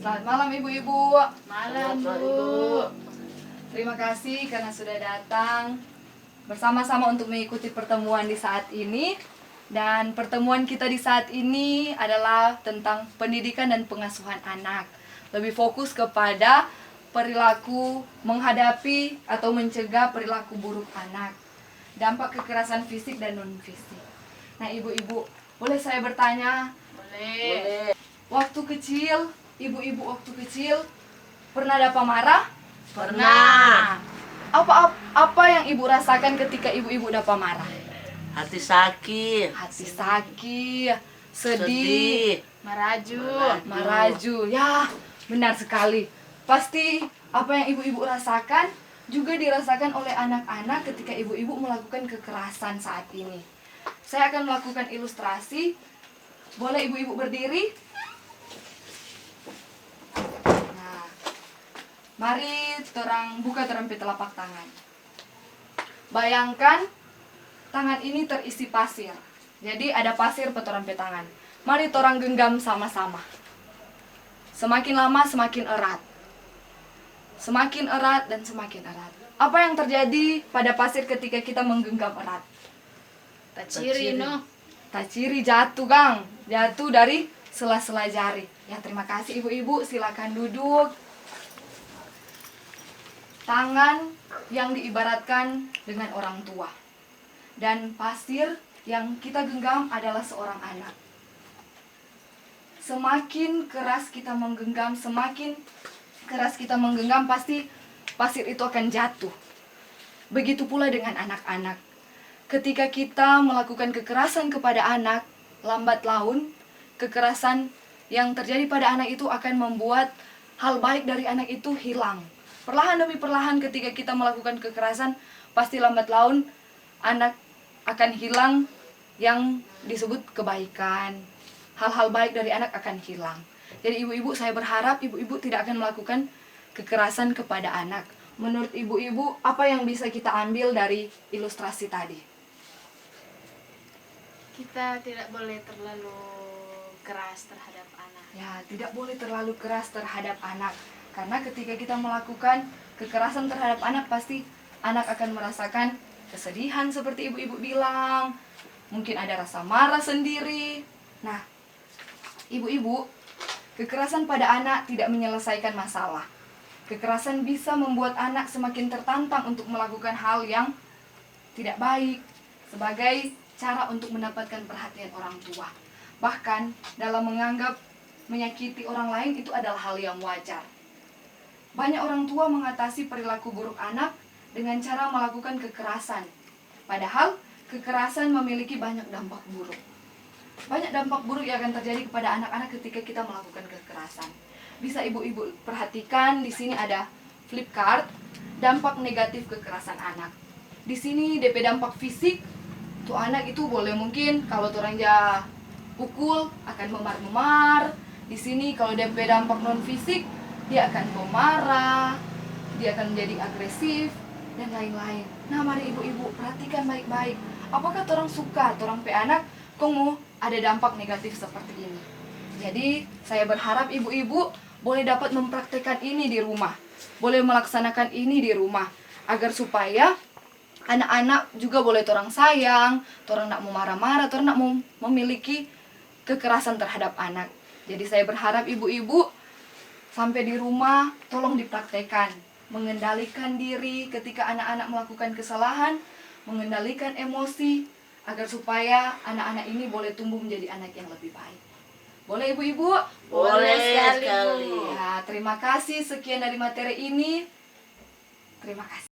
Selamat malam ibu-ibu. Malam, Bu. Terima kasih karena sudah datang bersama-sama untuk mengikuti pertemuan di saat ini. Dan pertemuan kita di saat ini adalah tentang pendidikan dan pengasuhan anak. Lebih fokus kepada perilaku menghadapi atau mencegah perilaku buruk anak, dampak kekerasan fisik dan non-fisik. Nah ibu-ibu, boleh saya bertanya? Boleh. Waktu kecil, ibu-ibu waktu kecil pernah dapat marah? Pernah. Apa yang ibu rasakan ketika ibu-ibu dapat marah? Hati sakit. Hati sakit, sedih, maraju. Ya, benar sekali. Pasti apa yang ibu-ibu rasakan juga dirasakan oleh anak-anak ketika ibu-ibu melakukan kekerasan saat ini. Saya akan melakukan ilustrasi. Boleh ibu-ibu berdiri? Nah, mari buka telapak tangan. Bayangkan tangan ini terisi pasir. Jadi ada pasir petoran tangan. Mari torang genggam sama-sama. Semakin lama semakin erat. Semakin erat dan semakin erat. Apa yang terjadi pada pasir ketika kita menggenggam erat? Taciri, no. Taciri jatuh, Kang. Jatuh dari sela-sela jari. Ya, terima kasih ibu-ibu. Silakan duduk. Tangan yang diibaratkan dengan orang tua. Dan pasir yang kita genggam adalah seorang anak. Semakin keras kita menggenggam, pasti pasir itu akan jatuh. Begitu pula dengan anak-anak. Ketika kita melakukan kekerasan kepada anak, lambat laun kekerasan yang terjadi pada anak itu akan membuat hal baik dari anak itu hilang. Perlahan demi perlahan ketika kita melakukan kekerasan, pasti lambat laun anak akan hilang yang disebut kebaikan. Hal-hal baik dari anak akan hilang. Jadi ibu-ibu, saya berharap ibu-ibu tidak akan melakukan kekerasan kepada anak. Menurut ibu-ibu, apa yang bisa kita ambil dari ilustrasi tadi? Kita tidak boleh terlalu keras terhadap anak. Ya, tidak boleh terlalu keras terhadap anak. Karena ketika kita melakukan kekerasan terhadap anak, pasti anak akan merasakan kesedihan seperti ibu-ibu bilang. Mungkin ada rasa marah sendiri. Nah, ibu-ibu, kekerasan pada anak tidak menyelesaikan masalah. Kekerasan bisa membuat anak semakin tertantang untuk melakukan hal yang tidak baik sebagai cara untuk mendapatkan perhatian orang tua. Bahkan dalam menganggap menyakiti orang lain itu adalah hal yang wajar. Banyak orang tua mengatasi perilaku buruk anak dengan cara melakukan kekerasan. Padahal kekerasan memiliki banyak dampak buruk. Banyak dampak buruk yang akan terjadi kepada anak-anak ketika kita melakukan kekerasan. Bisa ibu-ibu perhatikan, di sini ada flip card, dampak negatif kekerasan anak. Di sini DP dampak fisik, tuh anak itu boleh mungkin kalau orang ja pukul akan memar-memar. Di sini kalau DP dampak non fisik, dia akan pemarah, dia akan menjadi agresif dan lain-lain. Nah, mari ibu-ibu perhatikan baik-baik. Apakah orang suka orang pe anak kamu ada dampak negatif seperti ini? Jadi, saya berharap ibu-ibu boleh dapat mempraktekkan ini di rumah. Boleh melaksanakan ini di rumah agar supaya anak-anak juga boleh orang sayang, orang nak mau marah-marah, orang nak mau memiliki kekerasan terhadap anak. Jadi saya berharap ibu-ibu sampai di rumah tolong dipraktekkan. Mengendalikan diri ketika anak-anak melakukan kesalahan, mengendalikan emosi, agar supaya anak-anak ini boleh tumbuh menjadi anak yang lebih baik. Boleh ibu-ibu? Boleh sekali. Ya, terima kasih. Sekian dari materi ini. Terima kasih.